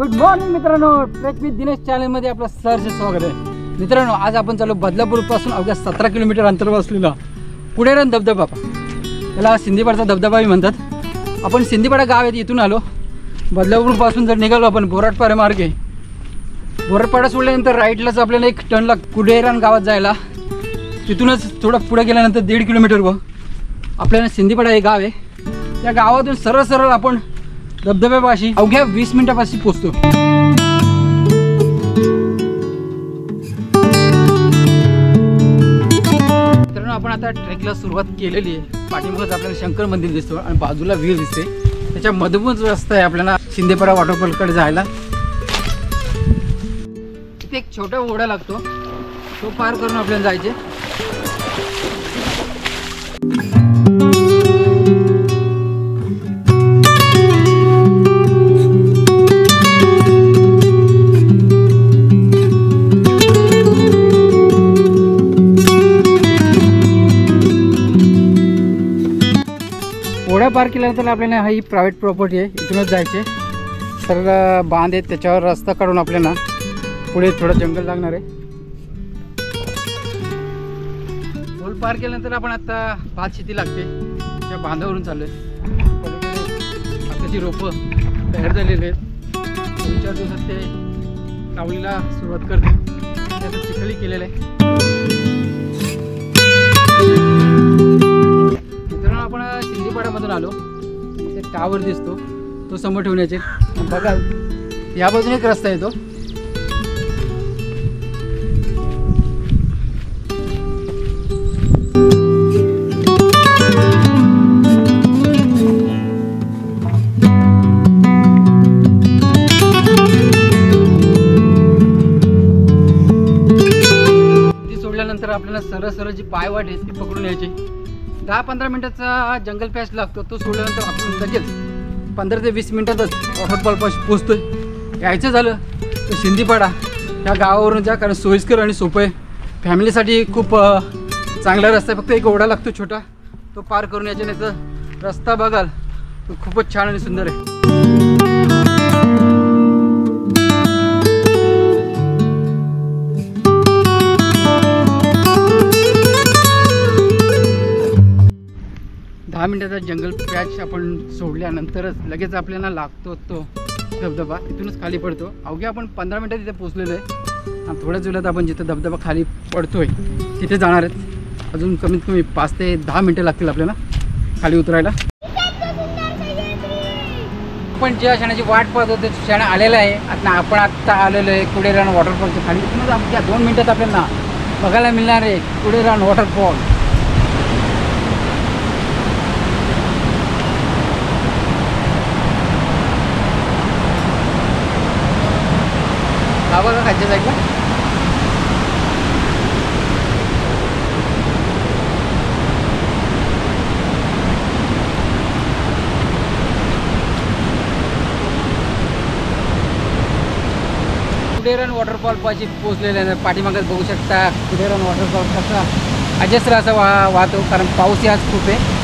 Good morning मित्रांनो, trek with Dinesh चॅनलमध्ये आपलं सहर्ष स्वागत आहे. मित्रांनो, आज आपण चालू बदलापूरपासून अवघ्या 17 किलोमीटर अंतरावर असलेला कुडेरण धबधबा. त्याला सिंदीपाडाचा धबधबाही म्हणतात. आपण सिंदीपाडा गाव आहे इथून आलो. बदलापूरपासून जर निघालो आपण बोराटपाडा मार्गे, बोराटपाडा सोडल्यानंतर राईटलाच आपल्याला एक टर्नला कुडेरण गावात जायला. तिथूनच थोडं पुढे गेल्यानंतर 1.5 किलोमीटरवर आपल्याला सिंदीपाडा हे गाव आहे. त्या गावातून सरळ सरळ आपण धबधब्यापाशी अवघ्या 20 मिनिटापाशी पोहोचतो. मित्रांनो, आपण आता ट्रेकला सुरुवात केलेली आहे. पाठीमागच आपल्याला शंकर मंदिर दिसतो आणि बाजूला विहीर दिसते. त्याच्या मधूनच रस्ता आहे आपल्याला सिंदीपाडा वॉटरफॉलकडे जायला. इथे एक छोटा ओढा लागतो, तो पार करून आपल्याला जायचे. ओढा पार केल्यानंतर आपल्याला ही प्रायव्हेट प्रॉपर्टी आहे, इथूनच जायचे. सरळ बांध आहेत, त्याच्यावर रस्ता काढून आपल्याला पुढे थोडं जंगल लागणार आहे. पूल पार केल्यानंतर आपण आता भात शेती लागते त्या बांधावरून चालू आहे. आताची रोपं तयार झालेली आहेत. 2-4 दिवसात ते लावणीला सुरुवात करते. त्याचं चिखली केलेलं आहे. आपण सिंदीपाड्यामधून आलो. ते टावर दिसतो, तो समोर ठेवण्याचे. बघा, या बाजूने एक रस्ता येतो. ती सोडल्यानंतर आपल्याला सरळ सरळ जी पायवाट आहे ती पकडून यायची. 10-15 मिनिटाचा जंगल पॅच लागतो. तो सोडल्यानंतर आपण लगेच 15 ते 20 मिनिटातच वॉटरफॉलपाशी पोहोचतोय. यायचं झालं तर सिंदीपाडा ह्या गावावरून जा, कारण सोयीस्कर आणि सोपं आहे. फॅमिलीसाठी खूप चांगला रस्ता आहे. फक्त एक ओढा लागतो छोटा, तो पार करून यायचा. नाही तर रस्ता बघाल तो खूपच छान आणि सुंदर आहे. 10 मिनिटाचा जंगल पॅच आपण सोडल्यानंतरच लगेच आपल्याला लागतो तो धबधबा. तिथूनच खाली पडतो. अवघ्या आपण 15 मिनिटात तिथे पोचलेलो आहे. आणि थोड्याच वेळात आपण जिथे धबधबा खाली पडतोय तिथे जाणार आहेत. अजून कमीत कमी 5 ते 10 मिनिटं लागतील आपल्याला खाली उतरायला. आपण ज्या क्षणाची वाट पाहत होतो त्या क्षण आलेला आहे. आता आपण आत्ता आलेलो आहे कुडेरण वॉटरफॉलच्या खाली. तिथूनच अवघ्या 2 मिनिटात आपल्याला बघायला मिळणार आहे कुडेरण वॉटरफॉल. हा बघा खालच्या साईडला. कुडेरण वॉटरफॉल पाशी पोहोचलेले आहे. पाठीमागच बघू शकता कुडेरण वॉटरफॉल कसा अजस्र असा वाहतो, कारण पाऊस आज खूप आहे.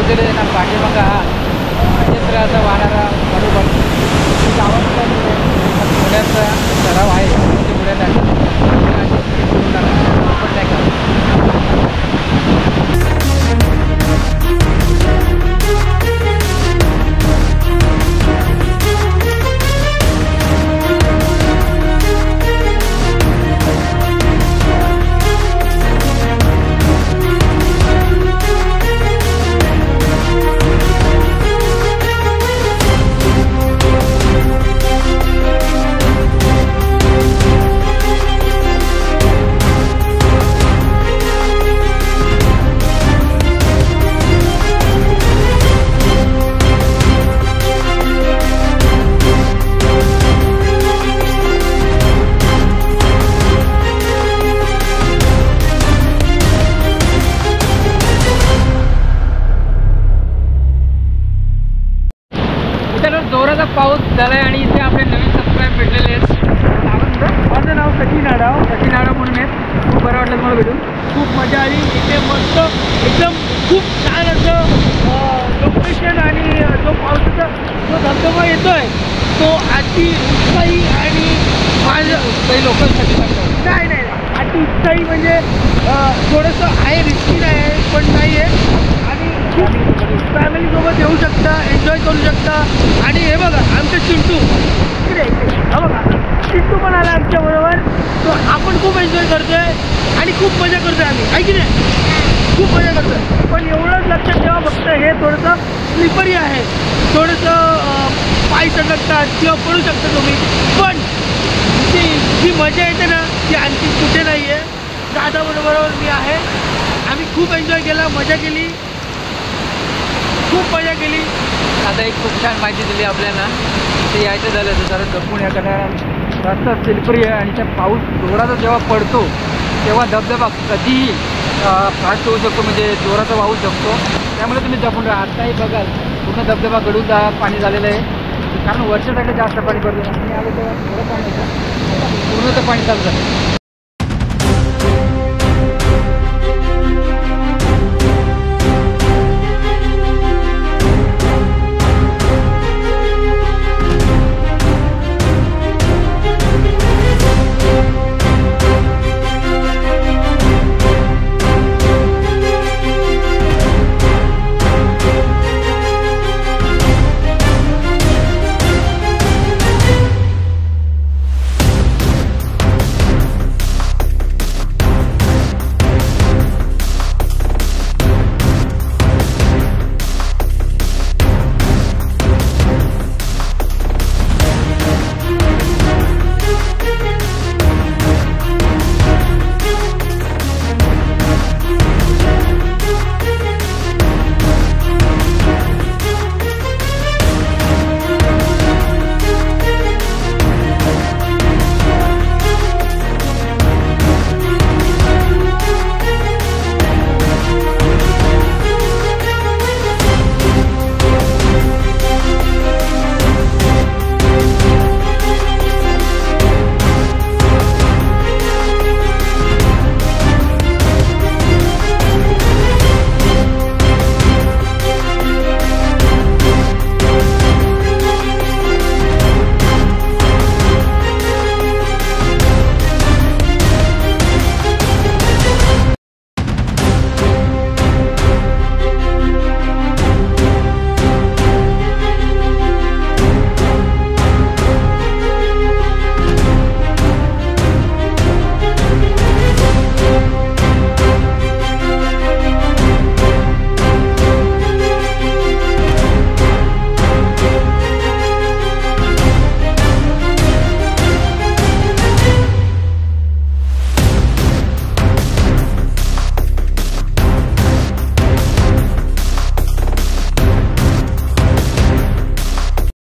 पोहोचलेले ना पाठीमागा हा अजंत्राचा वाहणारा बरोबर गावातला पुण्याचा सराव आहे ते पुण्याला आपण नाही का जोराचा पाऊस झालाय आणि इथे आपले नवीन सबस्क्राईब भेटलेले आहेत. माझं नाव सचिन आडाव म्हणून आहेत. खूप बरं वाटलं तुम्हाला भेटून. खूप मजा आली इथे. मस्त एकदम खूप छान असं लोकेशन आणि जो पावसाचा जो धबधबा येतोय तो अति उत्साही आणि माझं काही लोकांसाठी सांगतो नाही नाही अति उत्साही म्हणजे थोडंसं आहे रिस्की नाही आहे पण नाही आहे आणि खूप फॅमिलीसोबत येऊ शकता एन्जॉय करू शकता. आणि हे बघा आमचं चिंटू इकडे हा बघा चिंटू पण आला आमच्याबरोबर. तो आपण खूप एन्जॉय करतोय आणि खूप मजा करतोय आम्ही आहे की नाही. खूप मजा करतोय पण एवढंच लक्षात ठेवा फक्त हे थोडंसं स्लिपरी आहे. थोडंसं पाय सटकतात किंवा पडू शकता तुम्ही पण ती जी मजा येते ना ती आणखी कुठे नाही आहे. दादाबरोबर मी आहे. आम्ही खूप एन्जॉय केला मजा केली खूप मजा केली. आता एक खूप छान माहिती दिली आपल्याला. ते यायचं झालं तर जरा जपून या कारण रस्ता स्लिपरी आहे आणि त्या पाऊस जोराचा जेव्हा पडतो तेव्हा धबधबा कधीही फास्ट होऊ शकतो म्हणजे जोराचा वाहू शकतो. त्यामुळे तुम्ही जपून राहा. आत्ताही बघाल पूर्ण धबधबा गळून पाणी झालेलं आहे कारण वरच्या साईडला जास्त पाणी पडतं आणि आलं तेव्हा थोडं पाणी होतं पूर्ण तर पाणी चालतं.